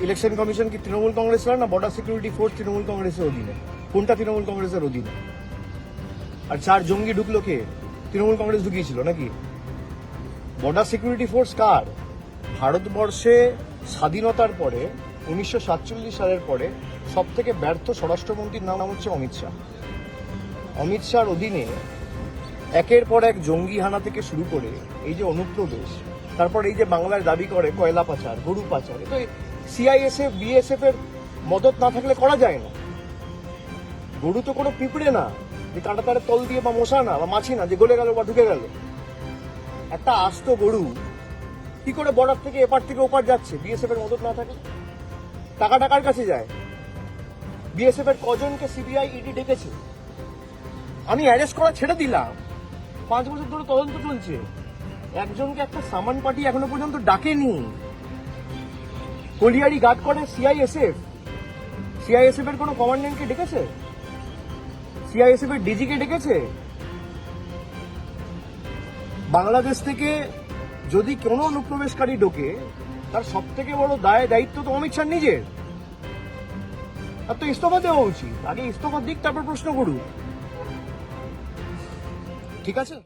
Election commission কি তৃণমূল কংগ্রেসের না বর্ডার সিকিউরিটি ফোর্স তৃণমূল কংগ্রেসের অধীনে? কোনটা তৃণমূল কংগ্রেসের অধীনে? আর 4 জঙ্গি ঢুকলো কে? তৃণমূল কংগ্রেস ঢুকিয়েছিল নাকি? বর্ডার সিকিউরিটি ফোর্স কার? ভারতবর্ষে স্বাধীনতার পরে 1947 সালের পরে সব থেকে ব্যর্থ স্বরাষ্ট্রমন্ত্রীর নাম হচ্ছে অমিত শাহ। অমিত শাহর অধীনে একের পর এক জঙ্গি হানা থেকে শুরু করে এই যে অনুপ্রবেশ, তারপর এই যে বাংলায় দাবি করে কয়লা পাচার, গরু পাচার, তো সিআইএসএফ বিএসএফ এর মদত না থাকলে করা যায় না। গরু তো কোনো পিঁপড়ে না যে কাঁটা তারের তল দিয়ে, বা মশা না, বা মাছি না যে গলে গেল বা ঢুকে গেল। একটা আস্ত গরু কি করে বর্ডার থেকে এপার থেকে ওপার যাচ্ছে বিএসএফ এর মদত না থাকে? টাকা টাকার কাছে যায়। বিএসএফ এর কজনকে সিবিআই ইডি ডেকেছে, আমি অ্যারেস্ট করা ছেড়ে দিলাম, 5 বছর ধরে তদন্ত চলছে, একজনকে একটা সামান পার্টি এখনো পর্যন্ত ডাকেনি। কলিয়ারি গার্ড করে সিআইএসএফ। সিআইএসএফ এর কোনো কমান্ডেন্টকে ডেকেছে? সিআইএসএফ এর ডিজি কে ডেকেছে? বাংলাদেশ থেকে যদি কোনো অনুপ্রবেশকারী ঢোকে, তার সব থেকে বড় দায়িত্ব তো অমিত শাহ নিজের। আর তো ইস্তফা দেওয়া উচিত। আগে ইস্তফা দিক, তারপর প্রশ্ন করুক। ঠিক আছে।